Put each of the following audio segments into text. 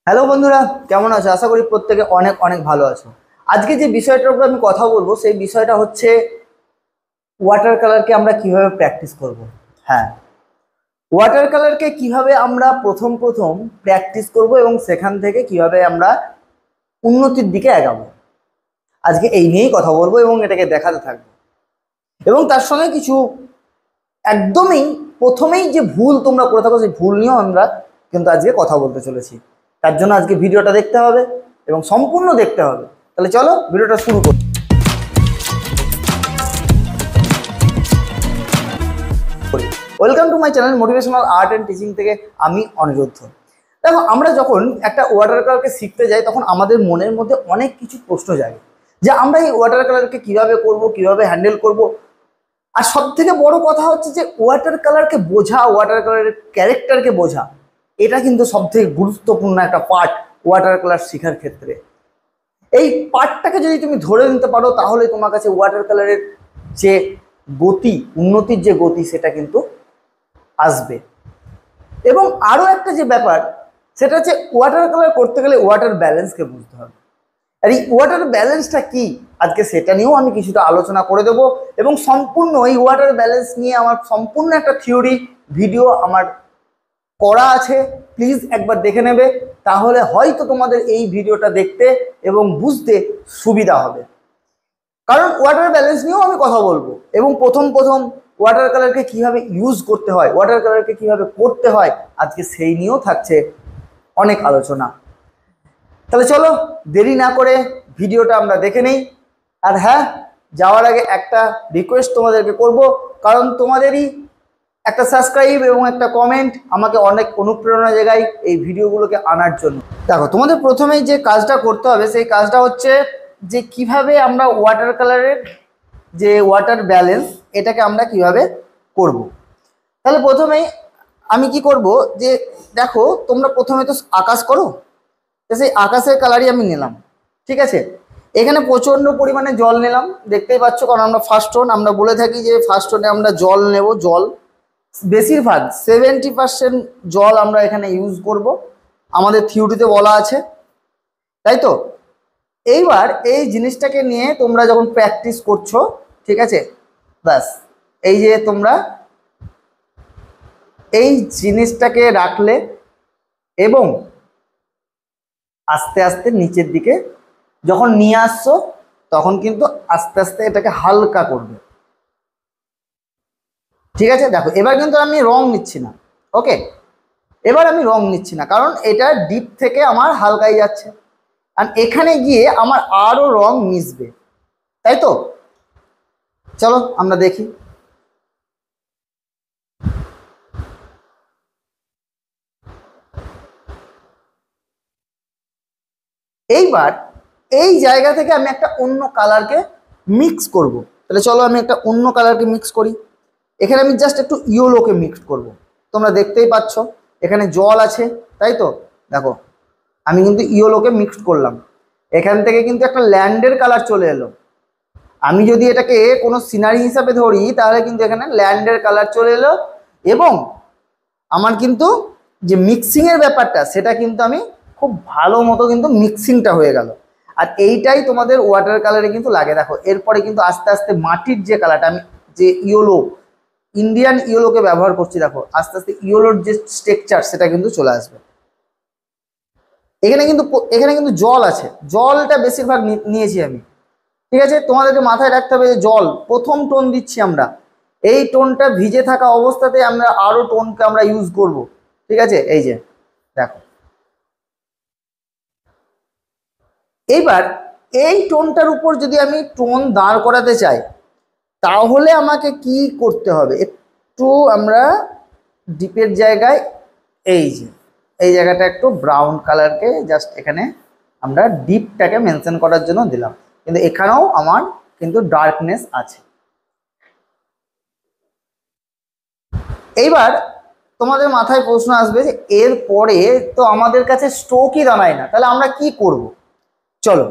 Hello বন্ধুরা, কেমন আছো? আশা করি প্রত্যেকে অনেক অনেক ভালো আছো। আজকে যে বিষয়টার উপর আমি কথা বলবো সেই বিষয়টা হচ্ছে ওয়াটার কালারকে আমরা কিভাবে প্র্যাকটিস করব। হ্যাঁ, ওয়াটার কালারকে কিভাবে আমরা প্রথম প্রথম প্র্যাকটিস করব এবং সেখান থেকে কিভাবে আমরা উন্নতির দিকে এগাবো। আজকে এই নিয়েই কথা বলবো এবং এটাকে দেখাতে থাকবো। এবং তার সঙ্গে কিছু একদমই প্রথমেই যে ভুল তোমরা করে থাকো সেই ভুল নিয়েও আমরা কিন্তু আজকে কথা বলতে চলেছি। তার জন্য আজকে ভিডিওটা দেখতে হবে এবং সম্পূর্ণ দেখতে হবে। তাহলে চলো ভিডিওটা শুরু করি। Welcome to my channel motivational art and teaching থেকে আমি অনিরুদ্ধ। দেখো, আমরা যখন একটা ওয়াটার কালারকে শিখতে যাই তখন আমাদের মনের মধ্যে অনেক কিছু প্রশ্ন জাগে যে আমরা এই ওয়াটার কালারকে কিভাবে করব, কিভাবে হ্যান্ডেল করব। আর সব থেকে বড় কথা হচ্ছে যে ওয়াটার কালারকে বোঝা, ওয়াটার কালারের ক্যারেক্টারকে বোঝা, এটা কিন্তু সব থেকে গুরুত্বপূর্ণ একটা পার্ট ওয়াটার কালার শেখার ক্ষেত্রে। এই পার্টটাকে যদি তুমি ধরে নিতে পারো তাহলে তোমার কাছে ওয়াটার কালারের যে গতি, উন্নতির যে গতি, সেটা কিন্তু আসবে। এবং আরো একটা যে ব্যাপার, সেটা হচ্ছে ওয়াটার কালার করতে গেলে ওয়াটার ব্যালেন্সকে বুঝতে হবে। আর এই ওয়াটার ব্যালেন্সটা কি, আজকে সেটা নিয়েও আমি কিছুটা আলোচনা করে দেবো। এবং সম্পূর্ণ এই ওয়াটার ব্যালেন্স নিয়ে আমার সম্পূর্ণ একটা থিওরি ভিডিও আমার করা আছে, প্লিজ একবার দেখে নেবে। তাহলে হয়তো তোমাদের এই ভিডিওটা দেখতে এবং বুঝতে সুবিধা হবে। কারণ ওয়াটার ব্যালেন্স নিয়েও আমি কথা বলবো এবং প্রথম প্রথম ওয়াটার কালারকে কিভাবে ইউজ করতে হয়, ওয়াটার কালারকে কিভাবে করতে হয়, আজকে সেই নিয়েও থাকছে অনেক আলোচনা। তাহলে চলো দেরি না করে ভিডিওটা আমরা দেখে নেই। আর হ্যাঁ, যাওয়ার আগে একটা রিকোয়েস্ট তোমাদেরকে করব, কারণ তোমাদেরই একটা সাবস্ক্রাইব এবং একটা কমেন্ট আমাকে অনেক অনুপ্রেরণা জাগায় এই ভিডিওগুলোকে আনার জন্য। দেখো, তোমাদের প্রথমেই যে কাজটা করতে হবে সেই কাজটা হচ্ছে যে কিভাবে আমরা ওয়াটার কালারের যে ওয়াটার ব্যালেন্স, এটাকে আমরা কিভাবে করব। তাহলে প্রথমেই আমি কি করব, যে দেখো তোমরা প্রথমে তো আকাশ করো, সেই আকাশের কালারই আমি নিলাম। ঠিক আছে, এখানে প্রচণ্ড পরিমাণে জল নিলাম, দেখতেই পাচ্ছ। কারণ আমরা ফার্স্ট টোন, আমরা বলে থাকি যে ফার্স্ট টোনে আমরা জল নেব। জল বেশিরভাগ 70% জল আমরা এখানে ইউজ করব, আমাদের থিওরিতে বলা আছে, তাই তো। এইবার এই জিনিসটাকে নিয়ে তোমরা যখন প্র্যাকটিস করছো, ঠিক আছে, ব্যাস এই যে তোমরা এই জিনিসটাকে রাখলে এবং আস্তে আস্তে নিচের দিকে যখন নিয়ে আসছো তখন কিন্তু আস্তে আস্তে এটাকে হালকা করবে। ঠিক আছে, দেখো এবার কিন্তু আমি রং নিচ্ছি না। ওকে, এবার আমি রং নিচ্ছি না, কারণ এটা ডিপ থেকে আমার হালকাই যাচ্ছে আর এখানে গিয়ে আমার আরো রং মিশবে, তাই তো। চলো আমরা দেখি। এইবার এই জায়গা থেকে আমি একটা অন্য কালারকে মিক্স করব। তাহলে চলো আমি একটা অন্য কালারকে মিক্স করি। এখানে আমি জাস্ট একটু ইয়েলোকে মিক্স করব। তোমরা দেখতেই পাচ্ছ এখানে জল আছে, তাই তো। দেখো আমি কিন্তু ইয়েলোকে মিক্সড করলাম, এখান থেকে কিন্তু একটা ল্যান্ডের কালার চলে এলো। আমি যদি এটাকে কোনো সিনারি হিসাবে ধরি তাহলে কিন্তু এখানে ল্যান্ডের কালার চলে এলো এবং আমার কিন্তু যে মিক্সিংয়ের ব্যাপারটা সেটা কিন্তু আমি খুব ভালো মতো কিন্তু মিক্সিংটা হয়ে গেল। আর এইটাই তোমাদের ওয়াটার কালারে কিন্তু লাগে। দেখো এরপরে কিন্তু আস্তে আস্তে মাটির যে কালারটা, আমি যে ইয়েলো, ইন্ডিয়ান ইয়েলোকে ব্যবহার করছি, দেখো আস্তে আস্তে ইয়েলোর যে স্ট্রাকচার সেটা কিন্তু চলে আসবে। এখানে কিন্তু জল আছে, জলটা বেশিরভাগ নিয়েছি আমি। ঠিক আছে, তোমাদেরকে মাথায় রাখতে হবে যে জল প্রথম টোন দিচ্ছি আমরা, এই টোনটা ভিজে থাকা অবস্থাতে আমরা আরো টোনকে আমরা ইউজ করব। ঠিক আছে, এই যে দেখো এইবার এই টোনটার উপর যদি আমি টোন দাঁড় করাতে চাই তাহলে আমাকে কি করতে হবে, একটু আমরা ডিপের জায়গায় এই যে এই জায়গাটা একটু ব্রাউন কালারকে জাস্ট এখানে আমরা ডিপটাকে মেনশন করার জন্য দিলাম, কিন্তু এখানেও আমার কিন্তু ডার্কনেস আছে। এইবার তোমাদের মাথায় প্রশ্ন আসবে যে এরপরে তো আমাদের কাছে স্ট্রোকই দাঁড়ায় না, তাহলে আমরা কি করব। চলো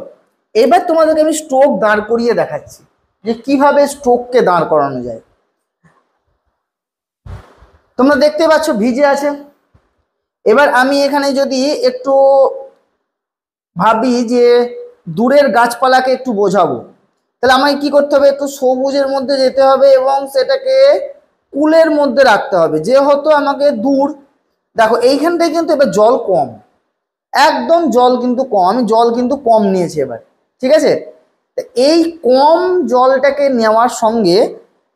এবার তোমাদেরকে আমি স্ট্রোক দাঁড় করিয়ে দেখাচ্ছি যে কিভাবে স্ট্রোককে দাঁড় করানো যায়। তোমরা দেখতে পাচ্ছ ভিজে আছে। এবার আমি এখানে যদি একটু ভাবি যে দূরের গাছপালাকে একটু বোঝাবো, তাহলে আমাকে কি করতে হবে, একটু সবুজের মধ্যে যেতে হবে এবং সেটাকে কুলের মধ্যে রাখতে হবে, যেহেতু আমাকে দূর। দেখো এইখানটায় কিন্তু এবার জল কম, একদম জল কিন্তু কম, আমি জল কিন্তু কম নিয়েছি এবার, ঠিক আছে। এই কম জলটাকে নেওয়ার সঙ্গে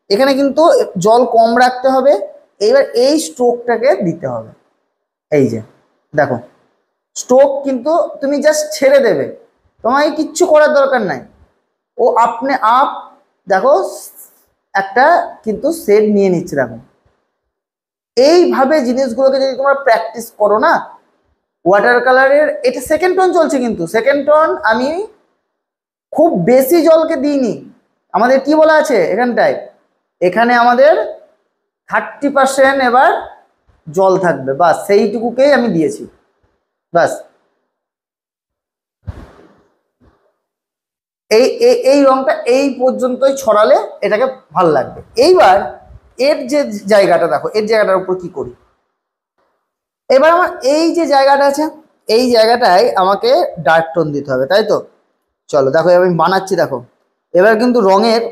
এখানে কিন্তু জল কম রাখতে হবে। এবার এই স্ট্রোকটাকে দিতে হবে, এই যে দেখো স্ট্রোক কিন্তু তুমি জাস্ট ছেড়ে দেবে, তোমাকে কিচ্ছু করার দরকার নাই, ও আপনি আপ দেখো একটা কিন্তু সেট নিয়ে নিচ্ছে। দেখো এইভাবে জিনিসগুলোকে যদি তোমরা প্র্যাকটিস করো না, ওয়াটার কালারের এটা সেকেন্ড টোন চলছে, কিন্তু সেকেন্ড টোন আমি খুব বেশি জলকে দিইনি। আমাদের কি বলা আছে এখানটায়, এখানে আমাদের 30% এবার জল থাকবে, বাস সেইটুকুকেই আমি দিয়েছি, বাস। এই এই রংটা এই পর্যন্তই ছড়ালে এটাকে ভাল লাগবে। এইবার এর যে জায়গাটা দেখো, এর জায়গাটার উপর কি করি, এবার আমার এই যে জায়গাটা আছে এই জায়গাটায় আমাকে ডার্ক টোন দিতে হবে, তাই তো। চলো দেখো আমি বানাচ্ছি, দেখো এবার কিন্তু রঙের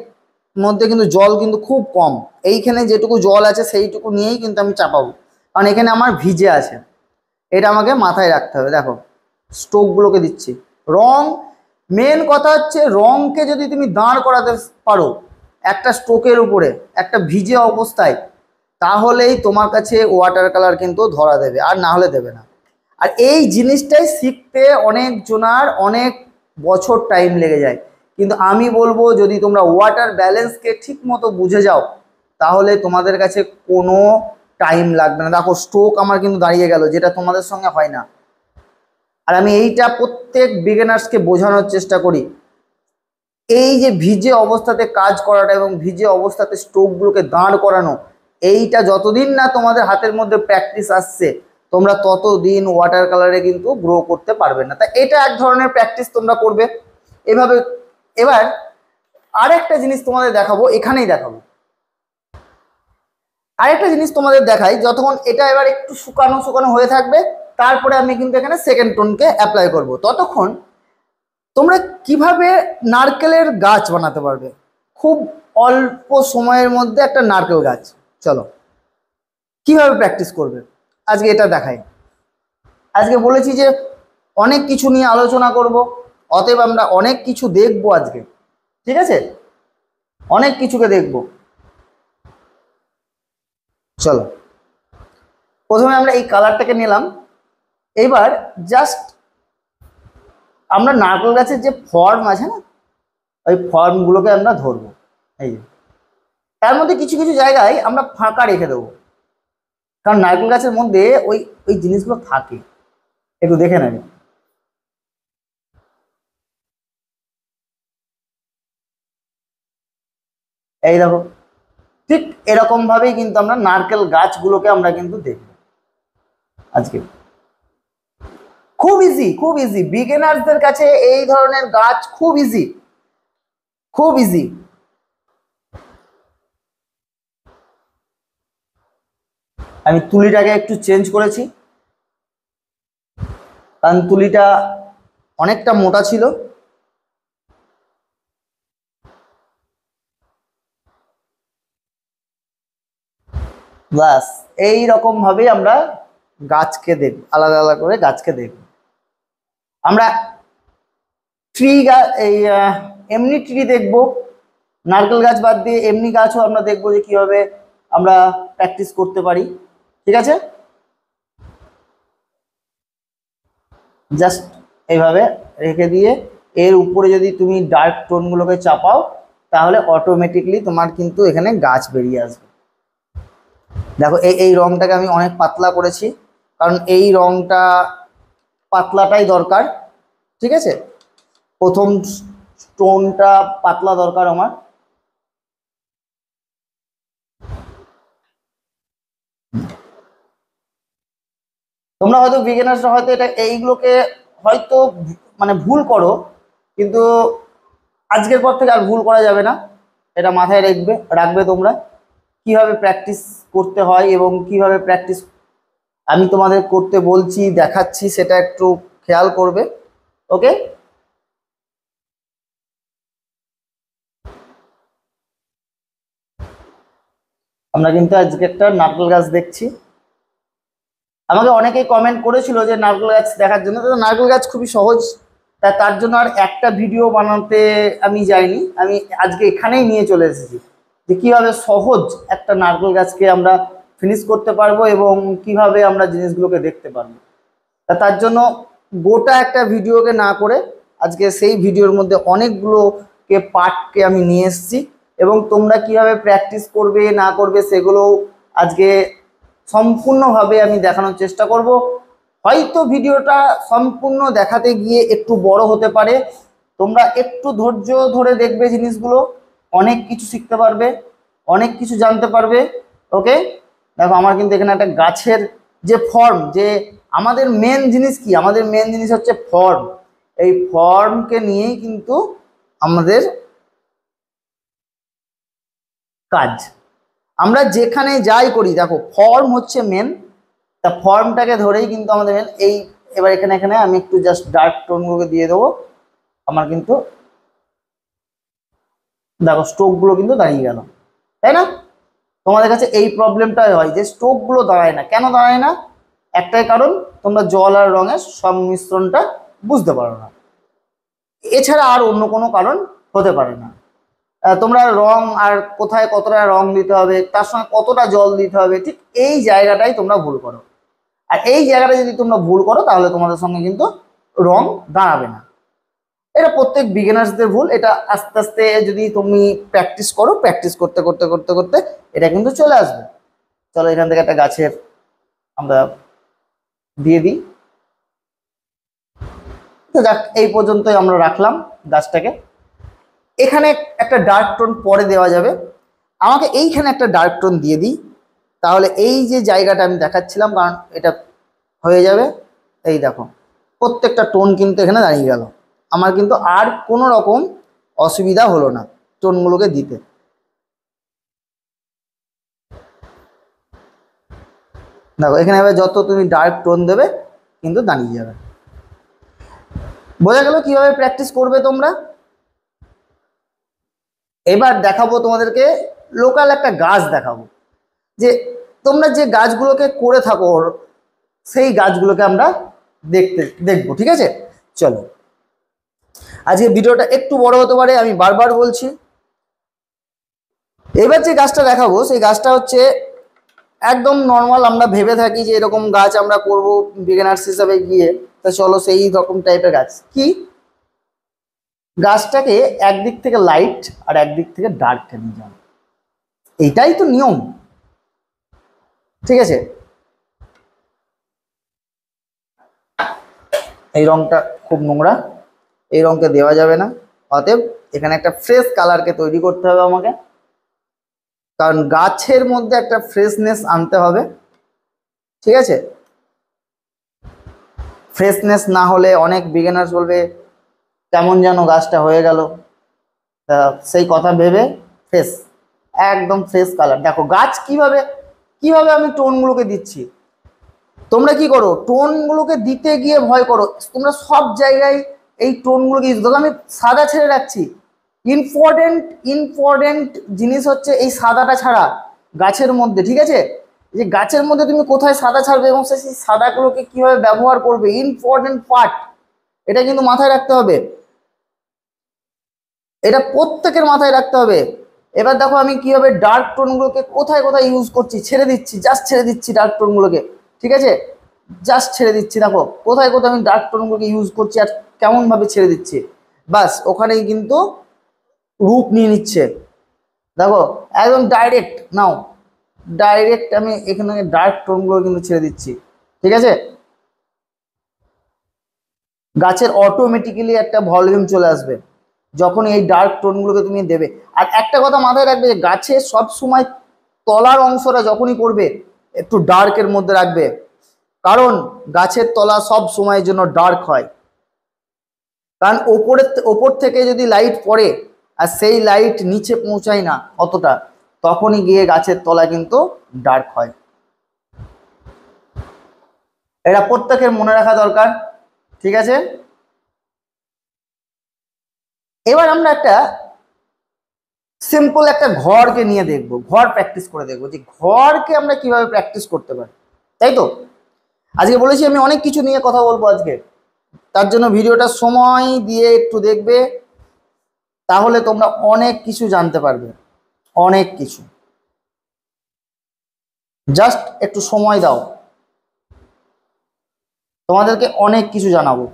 মধ্যে কিন্তু জল কিন্তু খুব কম, এইখানে যেটুকু জল আছে সেইটুকু নিয়েই কিন্তু আমি চাপাবো, কারণ এখানে আমার ভিজে আছে, এটা আমাকে মাথায় রাখতে হবে। দেখো স্ট্রোকগুলোকে দিচ্ছি, রং মেন কথা হচ্ছে রংকে যদি তুমি দাঁড় করাতে পারো একটা স্ট্রোকের উপরে একটা ভিজে অবস্থায়, তাহলেই তোমার কাছে ওয়াটার কালার কিন্তু ধরা দেবে, আর না হলে দেবে না। আর এই জিনিসটাই শিখতে অনেক জনার অনেক বছর টাইম লেগে যায়, কিন্তু আমি বলবো যদি তোমরা ওয়াটার ব্যালেন্সকে ঠিক মতো বুঝে যাও তাহলে তোমাদের কাছে কোনো টাইম লাগবে না। দেখো স্ট্রোক আমার কিন্তু দাঁড়িয়ে গেল, যেটা তোমাদের সঙ্গে হয় না। আর আমি এইটা প্রত্যেক বিগিনার্সকে বোঝানোর চেষ্টা করি, এই যে ভিজে অবস্থাতে কাজ করাটা এবং ভিজে অবস্থাতে স্ট্রোকগুলোকে দাঁড় করানো, এইটা যতদিন না তোমাদের হাতের মধ্যে প্র্যাকটিস আসছে তোমরা ততদিন ওয়াটার কালারে কিন্তু গ্রো করতে পারবে না। তাই এটা এক ধরনের প্র্যাকটিস তোমরা করবে এভাবে। এবার আরেকটা জিনিস তোমাদের দেখাবো, এখানেই দেখাবো আরেকটা জিনিস তোমাদের দেখাই, যতক্ষণ এটা এবার একটু শুকানো শুকানো হয়ে থাকবে তারপরে আমি কিন্তু এখানে সেকেন্ড টোনকে অ্যাপ্লাই করব, ততক্ষণ তোমরা কিভাবে নারকেলের গাছ বানাতে পারবে খুব অল্প সময়ের মধ্যে একটা নারকেল গাছ। চলো কিভাবে প্র্যাকটিস করবে আজকে এটা দেখাই। আজকে বলেছি যে অনেক কিছু নিয়ে আলোচনা করব, অতএব আমরা অনেক কিছু দেখবো আজকে, ঠিক আছে, অনেক কিছুকে দেখব। চলো প্রথমে আমরা এই কালারটাকে নিলাম, এবার জাস্ট আমরা নারকেল গাছের যে ফর্ম আছে না ওই ফর্মগুলোকে আমরা ধরবো, এই যে তার মধ্যে কিছু কিছু জায়গায় আমরা ফাঁকা রেখে দেবো, কারণ নারকেল গাছের মধ্যে ওই ওই জিনিসগুলো থাকে, একটু দেখে নেবে। এই দেখো ঠিক এরকম ভাবেই কিন্তু আমরা নারকেল গাছগুলোকে আমরা কিন্তু দেখব আজকে। খুব ইজি, খুব ইজি, বিগিনার্সদের কাছে এই ধরনের গাছ খুব ইজি, খুব ইজি। আমি তুলিটাকে একটু চেঞ্জ করেছি, কারণ তুলিটা অনেকটা মোটা ছিল। ব্যাস এই রকম ভাবেই আমরা গাছকে দেখব, আলাদা আলাদা করে গাছকে দেখব। আমরা ট্রি গাছ এই এমনি ট্রি দেখব, নারকেল গাছ বাদ দিয়ে এমনি গাছও আমরা দেখবো যে কিভাবে আমরা প্র্যাকটিস করতে পারি, ঠিক আছে। জাস্ট এইভাবে রেখে দিয়ে এর উপরে যদি তুমি ডার্ক টোনগুলোকে চাপাও তাহলে অটোমেটিকলি তোমার কিন্তু এখানে গাছ বেরিয়ে আসবে। দেখো এই এই রংটাকে আমি অনেক পাতলা করেছি, কারণ এই রংটা পাতলাটাই দরকার, ঠিক আছে। প্রথম টোনটা পাতলা দরকার আমার। তোমরা হয়তো বিগিনার্সরা হয়তো এটা এইগুলোকে হয়তো মানে ভুল করো, কিন্তু আজকের পর থেকে আর ভুল করা যাবে না, এটা মাথায় রাখবে রাখবে তোমরা কিভাবে প্র্যাকটিস করতে হয় এবং কিভাবে প্র্যাকটিস আমি তোমাদের করতে বলছি দেখাচ্ছি সেটা একটু খেয়াল করবে। ওকে, আমরা কিন্তু আজকে একটা নারকেল গাছ দেখছি। আমাকে অনেকেই কমেন্ট করেছিল যে নারকেল গাছ দেখার জন্য, তো নারকেল গাছ খুবই সহজ, তার জন্য আর একটা ভিডিও বানাতে আমি যাইনি, আমি আজকে এখানেই নিয়ে চলে এসেছি যে কিভাবে সহজ একটা নারকেল গাছকে আমরা ফিনিশ করতে পারবো এবং কিভাবে আমরা জিনিসগুলোকে দেখতে পারবো। তার জন্য গোটা একটা ভিডিওকে না করে আজকে সেই ভিডিওর মধ্যে অনেকগুলোকে পার্টকে আমি নিয়ে এসেছি এবং তোমরা কিভাবে প্র্যাকটিস করবে না করবে সেগুলো আজকে সম্পূর্ণভাবে আমি দেখানোর চেষ্টা করব। হয়তো ভিডিওটা সম্পূর্ণ দেখাতে গিয়ে একটু বড় হতে পারে, তোমরা একটু ধৈর্য ধরে দেখবে জিনিসগুলো, অনেক কিছু শিখতে পারবে, অনেক কিছু জানতে পারবে। ওকে, দেখো আমার কিন্তু এখানে একটা গাছের যে ফর্ম, যে আমাদের মেন জিনিস কি, আমাদের মেন জিনিস হচ্ছে ফর্ম। এই ফর্মকে নিয়েই কিন্তু আমাদের কাজ, আমরা যেখানে যাই করি দেখো ফর্ম হচ্ছে মেন, তা ফর্মটাকে ধরেই কিন্তু আমাদের মেন। এই এবার এখানে এখানে আমি একটু জাস্ট ডার্ক টোনগুলোকে দিয়ে দেবো, আমার কিন্তু দেখো স্ট্রোকগুলো কিন্তু দাঁড়িয়ে গেল, তাই না? তোমাদের কাছে এই প্রবলেমটাই হয় যে স্ট্রোকগুলো দাঁড়ায় না, কেন দাঁড়ায় না? একটাই কারণ, তোমরা জল আর রঙের সংমিশ্রণটা বুঝতে পারো না, এছাড়া আর অন্য কোনো কারণ হতে পারে না। তোমরা রং আর কোথায় কতটা রং দিতে হবে, তার সঙ্গে কতটা জল দিতে হবে, ঠিক এই জায়গাটাই তোমরা ভুল করো। আর এই জায়গাটা যদি তোমরা ভুল করো তাহলে তোমাদের সঙ্গে কিন্তু রং দাঁড়াবে না। এটা প্রত্যেক বিগিনার্সদের ভুল, এটা আস্তে আস্তে যদি তুমি প্র্যাকটিস করো, প্র্যাকটিস করতে করতে করতে করতে এটা কিন্তু চলে আসবে। চলো এখান থেকে একটা গাছের আমরা দিয়ে দিই। তো যাক, এই পর্যন্তই আমরা রাখলাম গাছটাকে। এখানে একটা ডার্ক টোন পরে দেওয়া যাবে, আমাকে এইখানে একটা ডার্ক টোন দিয়ে দিই, তাহলে এই যে জায়গাটা আমি দেখাচ্ছিলাম, কারণ এটা হয়ে যাবে। এই দেখো প্রত্যেকটা টোন কিন্তু এখানে দাঁড়িয়ে গেল, আমার কিন্তু আর কোনো রকম অসুবিধা হলো না টোনগুলোকে দিতে। দেখো এখানে এবার যত তুমি ডার্ক টোন দেবে কিন্তু দাঁড়িয়ে যাবে। বোঝা গেল কিভাবে প্র্যাকটিস করবে তোমরা। এবার দেখাবো তোমাদেরকে লোকাল একটা গাছ দেখাবো, যে তোমরা যে গাছগুলোকে করে থাকো সেই গাছগুলোকে আমরা দেখবো। ঠিক আছে, চলো। আজকে ভিডিওটা একটু বড় হতে পারে, আমি বারবার বলছি। এবার যে গাছটা দেখাবো সেই গাছটা হচ্ছে একদম নর্মাল, আমরা ভেবে থাকি যে এরকম গাছ আমরা করব বিগিনার্স হিসাবে গিয়ে, তা চলো সেই রকম টাইপের গাছ। কি গাছটাকে একদিক থেকে লাইট আর একদিক থেকে ডার্ক নিয়ে যাও, এইটাই তো নিয়ম। ঠিক আছে, এই রংটা খুব নোংরা, এই রংকে দেওয়া যাবে না, অতএব এখানে একটা ফ্রেশ কালারকে তৈরি করতে হবে আমাকে, কারণ গাছের মধ্যে একটা ফ্রেশনেস আনতে হবে। ঠিক আছে, ফ্রেশনেস না হলে অনেক বিগিনার্স বলবে কেমন যেন গাছটা হয়ে গেল, তা সেই কথা ভেবে ফ্রেশ, একদম ফ্রেশ কালার। দেখো গাছ কিভাবে কিভাবে আমি টোনগুলোকে দিচ্ছি, তোমরা কি করো টোনগুলোকে দিতে গিয়ে ভয় করো, তোমরা সব জায়গায় এই টোনগুলোকে ইউজ করো। আমি সাদা ছেড়ে রাখছি, ইম্পর্টেন্ট ইম্পর্টেন্ট জিনিস হচ্ছে এই সাদাটা ছাড়া গাছের মধ্যে। ঠিক আছে, যে গাছের মধ্যে তুমি কোথায় সাদা ছাড়বে এবং সেই সাদাগুলোকে কিভাবে ব্যবহার করবে, ইম্পর্টেন্ট পার্ট, এটা কিন্তু মাথায় রাখতে হবে, এটা প্রত্যেকের মাথায় রাখতে হবে। এবার দেখো আমি কিভাবে ডার্ক টোনগুলোকে কোথায় কোথায় ইউজ করছি, ছেড়ে দিচ্ছি, জাস্ট ছেড়ে দিচ্ছি ডার্ক টোনগুলোকে। ঠিক আছে, জাস্ট ছেড়ে দিচ্ছি, দেখো কোথায় কোথায় আমি ডার্ক টোনগুলোকে ইউজ করছি আর কেমনভাবে ছেড়ে দিচ্ছি, বাস ওখানেই কিন্তু রূপ নিয়ে নিচ্ছে। দেখো একদম ডাইরেক্ট নাও, ডাইরেক্ট আমি এখানে ডার্ক টোনগুলো কিন্তু ছেড়ে দিচ্ছি। ঠিক আছে, গাছের অটোমেটিক্যালি একটা ভলিউম চলে আসবে যখন এই ডার্ক টোনগুলোকে তুমি দেবে। আর একটা কথা মাথায় রাখবে, যে গাছে সব সময় তলার অংশটা যখনই করবে একটু ডার্কের মধ্যে রাখবে, কারণ গাছের তলা সব সময়ের জন্য ডার্ক হয়, কারণ ওপর থেকে যদি লাইট পড়ে আর সেই লাইট নিচে পৌঁছায় না অতটা, তখনই গিয়ে গাছের তলা কিন্তু ডার্ক হয়। এটা প্রত্যেকের মনে রাখা দরকার। ঠিক আছে, এবার আমরা একটা সিম্পল একটা ঘরকে নিয়ে দেখব, ঘর প্র্যাকটিস করে দেখব যে ঘরকে আমরা কিভাবে প্র্যাকটিস করতে পারি, তাই তো? আজকে বলেছি আমি অনেক কিছু নিয়ে কথা বলবো আজকে, তার জন্য ভিডিওটা সময় দিয়ে একটু দেখবে, তাহলে তোমরা অনেক কিছু জানতে পারবে, অনেক কিছু। জাস্ট একটু সময় দাও, তোমাদেরকে অনেক কিছু জানাবো।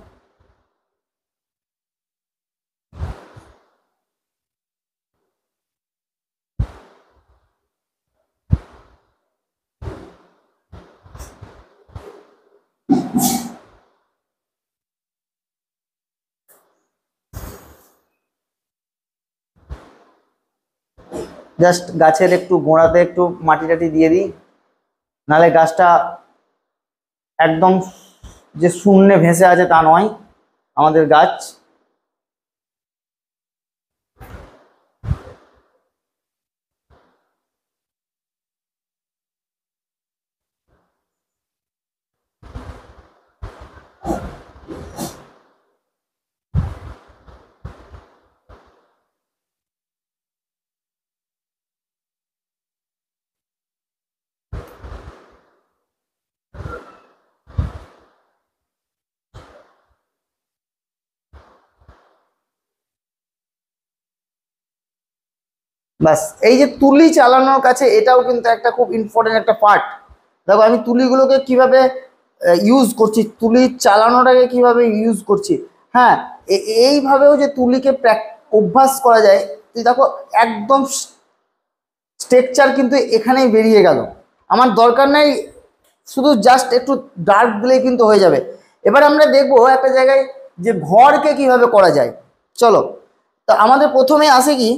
জাস্ট গাছের একটু গোড়াতে একটু মাটি টাটি দিয়ে দিই, নাহলে গাছটা একদম যে শূন্যে ভেসে আছে তা নয় আমাদের গাছ। ব্যাস, এই যে তুলি চালানোর কাছে এটাও কিন্তু একটা খুব ইম্পর্টেন্ট একটা পার্ট। দেখো আমি তুলিগুলোকে কিভাবে ইউজ করছি, তুলি চালানোটাকে কিভাবে ইউজ করছি। হ্যাঁ, এইভাবেও যে তুলিকে অভ্যাস করা যায়। তুই দেখো একদম স্ট্রাকচার কিন্তু এখানেই বেরিয়ে গেল, আমার দরকার নেই, শুধু জাস্ট একটু ডার্ক দিলেই কিন্তু হয়ে যাবে। এবার আমরা দেখবো একটা জায়গায় যে ঘরকে কিভাবে করা যায়। চলো, তো আমাদের প্রথমে আসে কি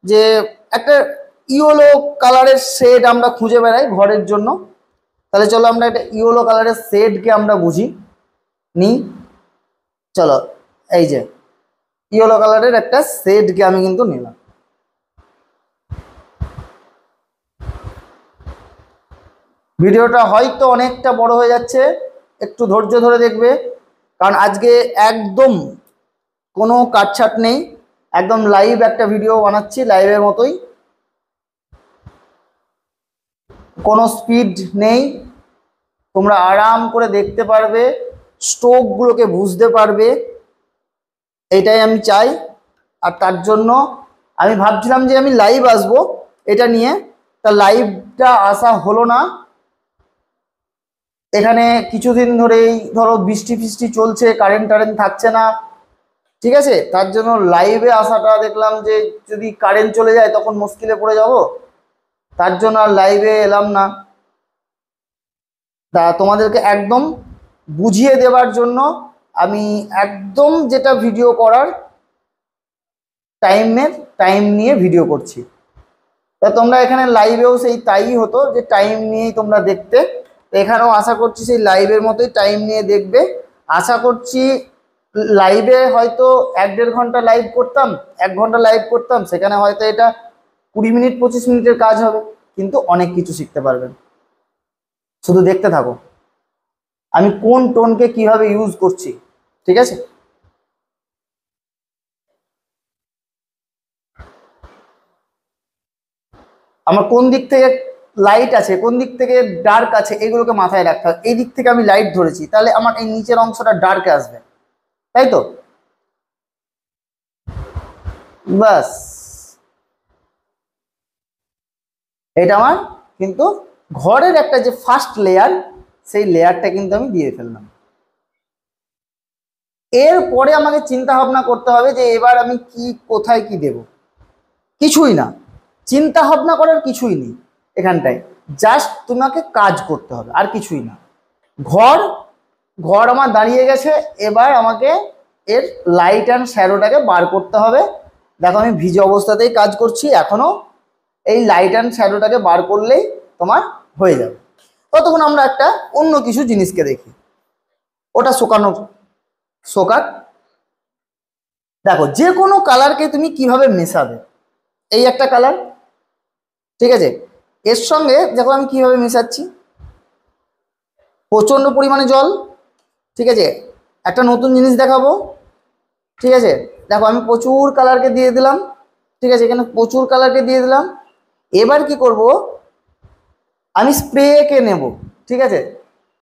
যে একটা ইয়েলো কালারের শেড আমরা খুঁজে বেড়াই ঘরের জন্য। তাহলে চলো আমরা একটা ইয়েলো কালারের শেডকে আমরা বুঝি নিই। চলো, এই যে ইয়েলো কালারের একটা শেডকে আমি কিন্তু নিলাম। ভিডিওটা হয়তো অনেকটা বড় হয়ে যাচ্ছে, একটু ধৈর্য ধরে দেখবে, কারণ আজকে একদম কোনো কাটছাট নেই, একদম লাইভ একটা ভিডিও বানাচ্ছি, লাইভের মতোই, কোনো স্পিড নেই, তোমরা আরাম করে দেখতে পারবে, স্ট্রোকগুলোকে বুঝতে পারবে, এটাই আমি চাই। আর তার জন্য আমি ভাবছিলাম যে আমি লাইভ আসবো এটা নিয়ে, তা লাইভটা আসা হলো না। এখানে কিছুদিন ধরেই ধরো বৃষ্টি ফিষ্টি চলছে, কারেন্ট টারেন্ট থাকছে না, ঠিক আছে, তার জন্য লাইভে আসাটা দেখলাম যে যদি কারেন্ট চলে যায় তখন মুশকিলে পড়ে যাব, তার জন্য আর লাইভে এলাম না। তা তোমাদেরকে একদম বুঝিয়ে দেওয়ার জন্য আমি একদম যেটা ভিডিও করার টাইম নিয়ে ভিডিও করছি। তা তোমরা এখানে লাইভেও সেই তাই হতো যে টাইম নিয়েই তোমরা দেখতে, এখানেও আশা করছি সেই লাইভের মতোই টাইম নিয়ে দেখবে। আশা করছি লাইভে হয়তো 1-1.5 ঘন্টা লাইভ করতাম, 1 ঘন্টা লাইভ করতাম, সেখানে হয়তো এটা 20 মিনিট 25 মিনিটের কাজ হবে, কিন্তু অনেক কিছু শিখতে পারবেন। শুধু দেখতে থাকো আমি কোন টোনকে কিভাবে ইউজ করছি, ঠিক আছে? আমার কোন দিক থেকে লাইট আছে, কোন দিক থেকে ডার্ক আছে, এগুলোকে মাথায় রাখতে হবে। এই দিক থেকে আমি লাইট ধরেছি, তাহলে আমার এই নিচের অংশটা ডার্কে আসবে, তাই তো? বাস, এটা আমার কিন্তু ঘরের একটা যে ফার্স্ট লেয়ার, সেই লেয়ারটা কিন্তু আমি দিয়ে ফেললাম। এরপরে আমাকে চিন্তা ভাবনা করতে হবে যে এবার আমি কি কোথায় কি দেব। কিছুই না, চিন্তা ভাবনা করার কিছুই নেই এখানটায়, জাস্ট তোমাকে কাজ করতে হবে, আর কিছুই না। ঘর ঘর আমার দাঁড়িয়ে গেছে, এবার আমাকে এর লাইট অ্যান্ড শ্যাডোটাকে বার করতে হবে। দেখো আমি ভিজে অবস্থাতেই কাজ করছি এখনো, এই লাইট অ্যান্ড শ্যাডোটাকে বার করলেই তোমার হয়ে যাবে। ততক্ষণ আমরা একটা অন্য কিছু জিনিসকে দেখি, ওটা শুকানো শোকাক। দেখো যে কোনো কালারকে তুমি কিভাবে মেশাবে। এই একটা কালার, ঠিক আছে, এর সঙ্গে দেখো আমি কিভাবে মেশাচ্ছি, প্রচণ্ড পরিমাণে জল, ঠিক আছে। একটা নতুন জিনিস দেখাবো, ঠিক আছে, দেখো আমি প্রচুর কালারকে দিয়ে দিলাম। ঠিক আছে, এখানে প্রচুর কালারকে দিয়ে দিলাম। এবার কি করব, আমি স্প্রেকে নেব। ঠিক আছে,